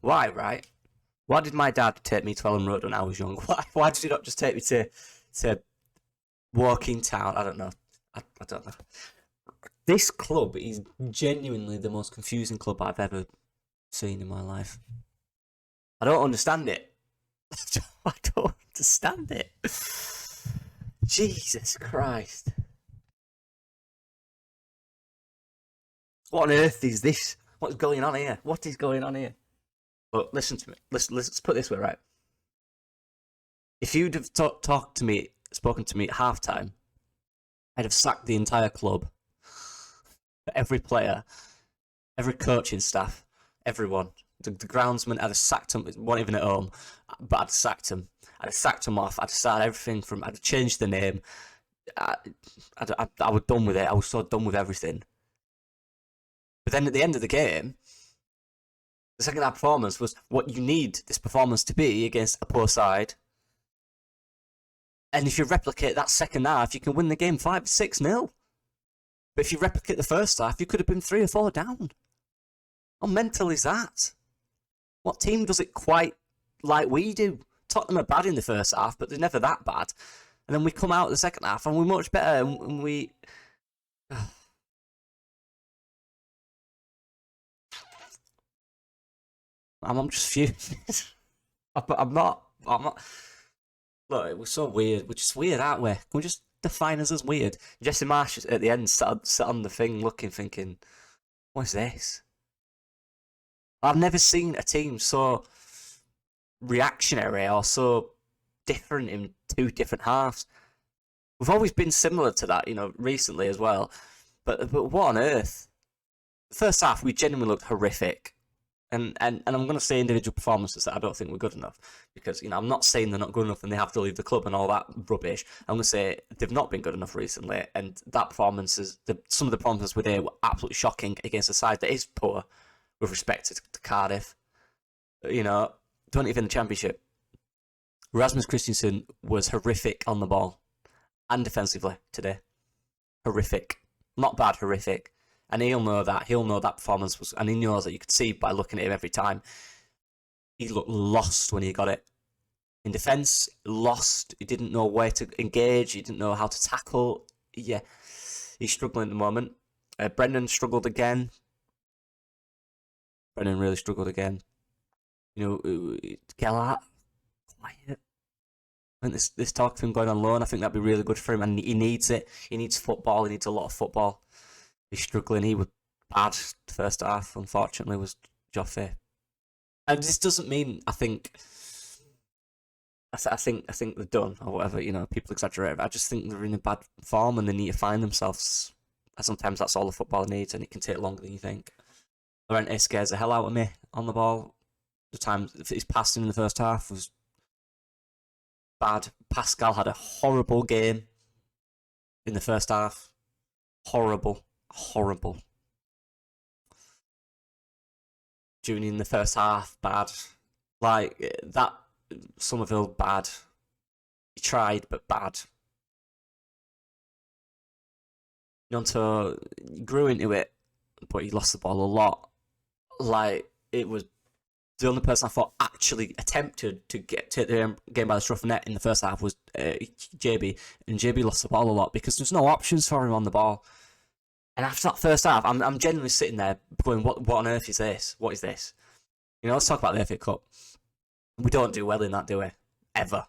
Why, right? Why did my dad take me to Ellen Road when I was young? Why did he not just take me to Walking Town? I don't know. I don't know. This club is genuinely the most confusing club I've ever seen in my life. I don't understand it. I don't understand it. Jesus Christ. What on earth is this? What's going on here? What is going on here? But listen to me. Let's put it this way, right? If you'd have spoken to me at halftime, I'd have sacked the entire club. Every player, every coaching staff, everyone. The groundsman, I'd have sacked him. It wasn't even at home, but I'd have sacked him. I'd have sacked him off. I'd have started everything from. I'd have changed the name. I was done with it. I was so done with everything. But then at the end of the game, the second half performance was what you need this performance to be against a poor side. And if you replicate that second half, you can win the game 5-6-0. But if you replicate the first half, you could have been 3 or 4 down. How mental is that? What team does it quite like we do? Tottenham are bad in the first half, but they're never that bad. And then we come out the second half and we're much better. And we. I'm just furious. I'm not. Look, it was so weird. We're just weird, aren't we? Can we just define us as weird? Jesse Marsh at the end sat on the thing looking, thinking, what is this? I've never seen a team so reactionary or so different in 2 different halves. We've always been similar to that, recently as well. But what on earth? The first half, we genuinely looked horrific. And I'm going to say individual performances that I don't think were good enough. Because, I'm not saying they're not good enough and they have to leave the club and all that rubbish. I'm going to say they've not been good enough recently. And that some of the performances were there were absolutely shocking against a side that is poor with respect to Cardiff. Don't even the Championship. Rasmus Christensen was horrific on the ball and defensively today. Horrific. Not bad, horrific. And he'll know that. He'll know that performance was, and he knows that. You could see by looking at him every time. He looked lost when he got it. In defence, lost. He didn't know where to engage. He didn't know how to tackle. Yeah, he's struggling at the moment. Brendan struggled again. Brendan really struggled again. Gellart, quiet. I think this talk of him going on loan, I think that'd be really good for him, and he needs it. He needs football. He needs a lot of football. He's struggling. He was bad the first half, unfortunately, was Joffe. And this doesn't mean I think they're done or whatever. People exaggerate. I just think they're in a bad form and they need to find themselves. And sometimes that's all the football needs, and it can take longer than you think. Llorente scares the hell out of me on the ball. The time his passing in the first half was bad. Pascal had a horrible game in the first half. Horrible. Junior in the first half, bad. Like that, Somerville, bad. He tried, but bad. Nonto grew into it, but he lost the ball a lot. Like, it was the only person I thought actually attempted to take the game by the scruff of the neck in the first half was JB, and JB lost the ball a lot because there's no options for him on the ball. And after that first half, I'm genuinely sitting there going, what on earth is this? What is this? Let's talk about the FA Cup. We don't do well in that, do we? Ever.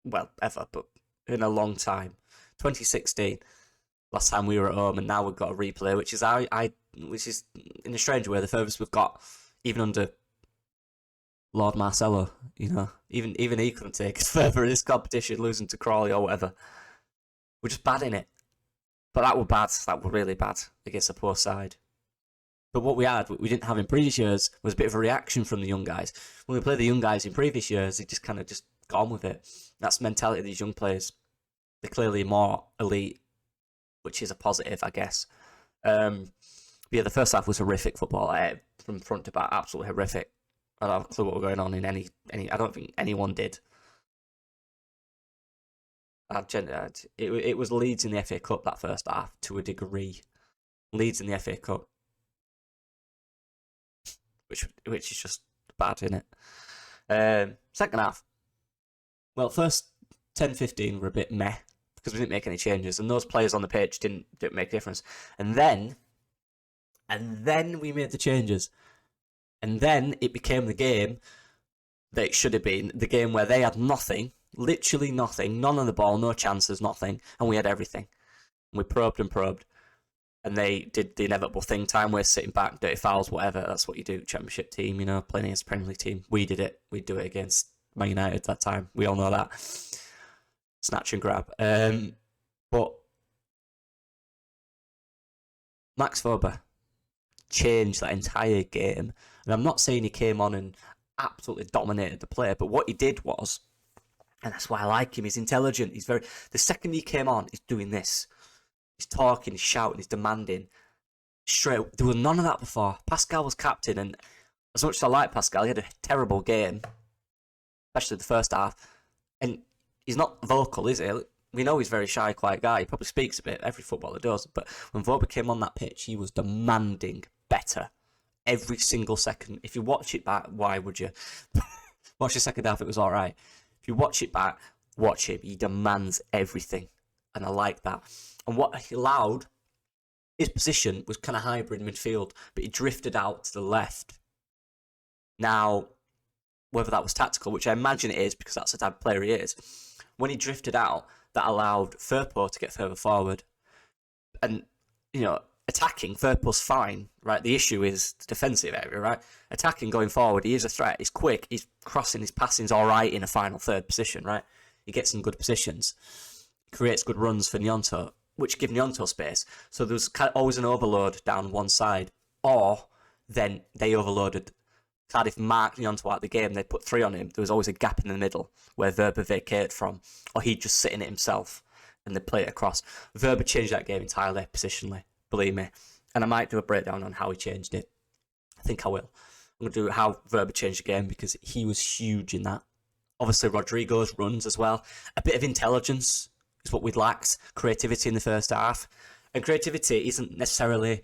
Well, ever, but in a long time. 2016, last time we were at home, and now we've got a replay, which is which is in a strange way the furthest we've got, even under Lord Marcello. Even he couldn't take us further in this competition, losing to Crawley or whatever. We're just bad in it. But that were bad. That were really bad against a poor side. But what we didn't have in previous years, was a bit of a reaction from the young guys. When we played the young guys in previous years, they just kind of just got on with it. That's the mentality of these young players. They're clearly more elite, which is a positive, I guess. Yeah, the first half was horrific football, from front to back, absolutely horrific. I don't have a clue what was going on in any. I don't think anyone did. It was Leeds in the FA Cup that first half to a degree. Leeds in the FA Cup. which is just bad, isn't it? Second half. Well, first 10-15 were a bit meh because we didn't make any changes, and those players on the pitch didn't make a difference. And then we made the changes, and then it became the game that it should have been, the game where they had nothing, literally nothing, none of the ball, no chances, nothing, and we had everything. And we probed, and they did the inevitable thing, time waste, sitting back, dirty fouls, whatever. That's what you do, championship team, playing against Premier League team. We did it. We'd do it against Man United that time. We all know that. Snatch and grab. But Max Wöber changed that entire game. And I'm not saying he came on and absolutely dominated the play, but what he did was, and that's why I like him, he's intelligent. The second he came on, he's doing this. He's talking, he's shouting, he's demanding. Straight. There was none of that before. Pascal was captain, and as much as I like Pascal, he had a terrible game, especially the first half. And he's not vocal, is he? We know he's a very shy, quiet guy. He probably speaks a bit. Every footballer does. But when Wöber came on that pitch, he was demanding better every single second. If you watch it back, why would you? Watch the second half, it was all right. If you watch it back, watch him. He demands everything. And I like that. And what he allowed, his position was kind of hybrid midfield, but he drifted out to the left. Now, whether that was tactical, which I imagine it is because that's the type of player he is, when he drifted out, that allowed Firpo to get further forward. And, attacking, Firpo's fine, right? The issue is the defensive area, right? Attacking, going forward, he is a threat. He's quick. He's crossing. His passing's all right in a final third position, right? He gets in good positions. Creates good runs for Gnonto, which give Gnonto space. So there was always an overload down one side. Or then they overloaded. Cardiff marked Gnonto out of the game. They put 3 on him. There was always a gap in the middle where Wöber vacated from. Or he'd just sit in it himself and they play it across. Wöber changed that game entirely, positionally. Believe me. And I might do a breakdown on how he changed it. I think I will. I'm going to do how Wöber changed the game because he was huge in that. Obviously, Rodrigo's runs as well. A bit of intelligence is what we'd lacked. Creativity in the first half. And creativity isn't necessarily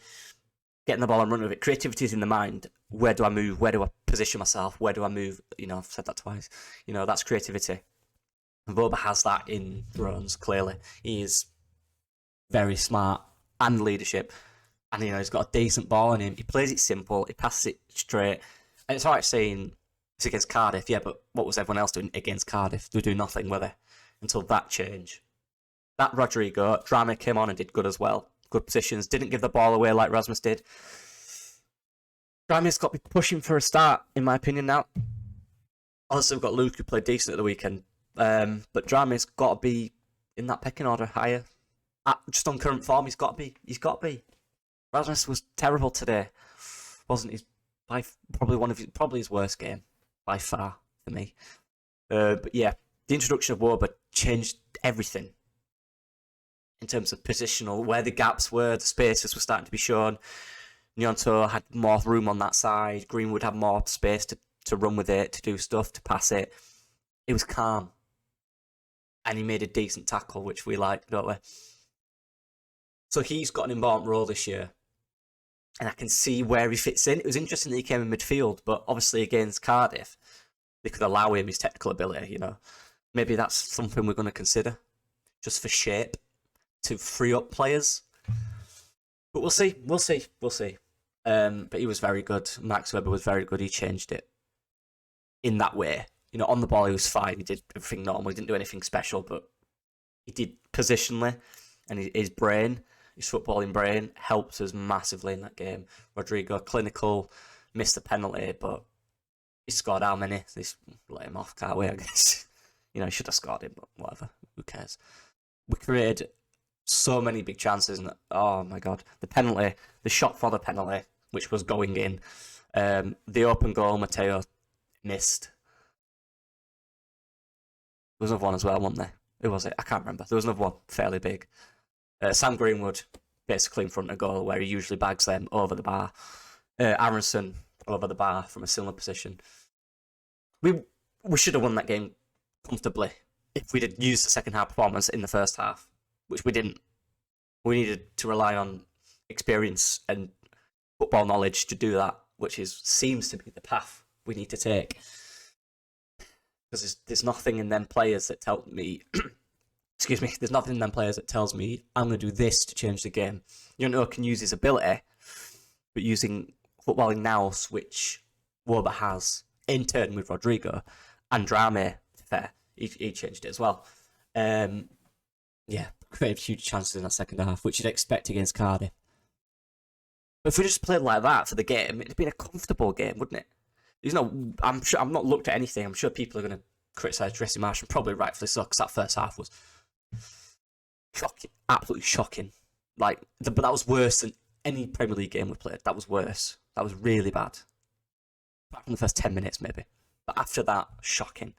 getting the ball and running with it. Creativity is in the mind. Where do I move? Where do I position myself? Where do I move? I've said that twice. That's creativity. And Wöber has that in runs, clearly. He is very smart and leadership. And, he's got a decent ball in him. He plays it simple. He passes it straight. And it's all right saying it's against Cardiff, yeah, but what was everyone else doing against Cardiff? They do nothing, were they? Until that change. That Rodrigo, Drama came on and did good as well. Good positions. Didn't give the ball away like Rasmus did. Drama's got to be pushing for a start, in my opinion, now. Also, we've got Luke, who played decent at the weekend. But Drama's got to be in that pecking order higher. Just on current form, he's got to be. Rasmus was terrible today. Wasn't his probably his worst game by far for me. But yeah, the introduction of Wöber changed everything in terms of positional, where the gaps were, the spaces were starting to be shown. Gnonto had more room on that side. Greenwood had more space to run with it, to do stuff, to pass it. It was calm. And he made a decent tackle, which we like, don't we? So he's got an important role this year. And I can see where he fits in. It was interesting that he came in midfield, but obviously against Cardiff, they could allow him his technical ability, Maybe that's something we're going to consider, just for shape, to free up players. But we'll see. But he was very good. Max Wöber was very good. He changed it in that way. On the ball he was fine. He did everything normal. He didn't do anything special, but he did positionally, and his brain, his footballing brain, helped us massively in that game. Rodrigo, clinical, missed the penalty, but he scored how many? They let him off, can't we, I guess. He should have scored him, but whatever. Who cares? We created so many big chances, and oh my god, the penalty, the shot for the penalty, which was going in, the open goal Matteo missed. There was another one as well, wasn't there? Who was it? I can't remember. There was another one fairly big. Sam Greenwood, basically in front of goal, where he usually bags them over the bar. Aronson over the bar from a similar position. We should have won that game comfortably if we'd had used the second half performance in the first half, which we didn't. We needed to rely on experience and football knowledge to do that, which seems to be the path we need to take. Because there's nothing in them players that tell me, excuse me, there's nothing in them players that tells me I'm going to do this to change the game. Jonah can use his ability, but using footballing nous, which Woba has, in turn with Rodrigo, and Drame, fair, he changed it as well. Yeah, created huge chances in that second half, which you'd expect against Cardiff. But if we just played like that for the game, it'd been a comfortable game, wouldn't it? I'm sure I've not looked at anything. I'm sure people are going to criticise Jesse Marsh, and probably rightfully so, because that first half was shocking, absolutely shocking. But that was worse than any Premier League game we played. That was worse. That was really bad. Apart from the first 10 minutes, maybe. But after that, shocking.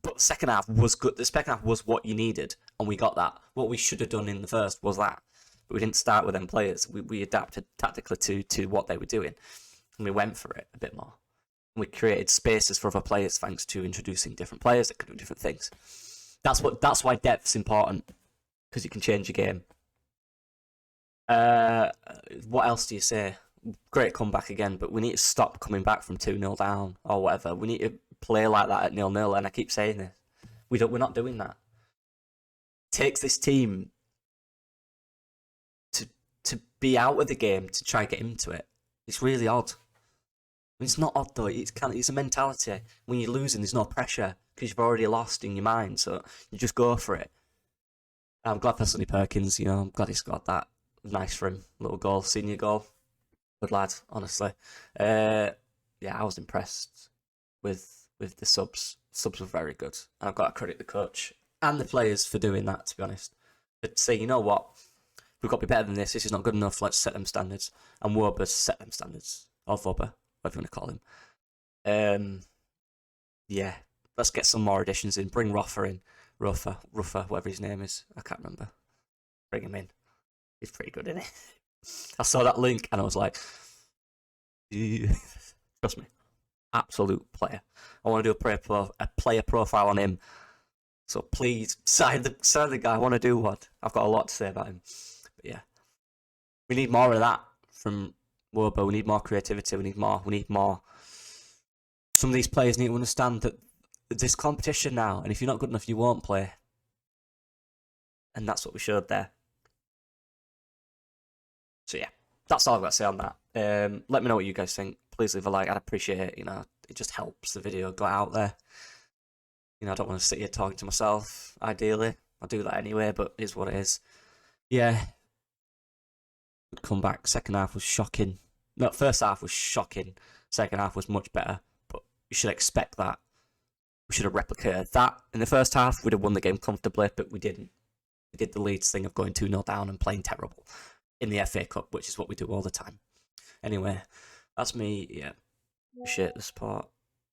But the second half was good. The second half was what you needed, and we got that. What we should have done in the first was that. But we didn't start with them players. We adapted tactically to what they were doing. And we went for it a bit more. And we created spaces for other players thanks to introducing different players that could do different things. That's why depth's important, because you can change your game. What else do you say? Great comeback again, but we need to stop coming back from 2-0 down or whatever. We need to play like that at 0-0, and I keep saying this. We're not doing that. It takes this team to be out of the game to try and get into it. It's really odd. It's not odd though. It's a mentality. When you're losing, there's no pressure because you've already lost in your mind, so you just go for it. I'm glad for Sonny Perkins. I'm glad he scored that. Nice for him, little goal, senior goal. Good lad, honestly. Yeah, I was impressed with the subs. Subs were very good, and I've got to credit the coach and the players for doing that. To be honest, but say, you know what, we've got to be better than this. This is not good enough. Let's set them standards, and Woba set them standards, or Woba, whatever you want to call him. Yeah, let's get some more additions in. Bring Ruffer in, Ruffer, whatever his name is. I can't remember. Bring him in. He's pretty good, isn't he? I saw that link and I was like, trust me, absolute player. I want to do a player profile on him. So please sign the guy. I want to do one. I've got a lot to say about him. But yeah, we need more of that from Woba. We need more creativity. We need more. Some of these players need to understand that there's competition now, and if you're not good enough, you won't play. And that's what we showed there. So yeah, that's all I've got to say on that. Let me know what you guys think. Please leave a like. I'd appreciate it. It just helps the video go out there. I don't want to sit here talking to myself. Ideally, I'll do that anyway, but it is what it is. Yeah, good comeback. Second half was shocking. No, first half was shocking. Second half was much better. But you should expect that. We should have replicated that in the first half. We'd have won the game comfortably, but we didn't. We did the Leeds thing of going 2-0 down and playing terrible in the FA Cup, which is what we do all the time. Anyway, that's me. Yeah, appreciate the support.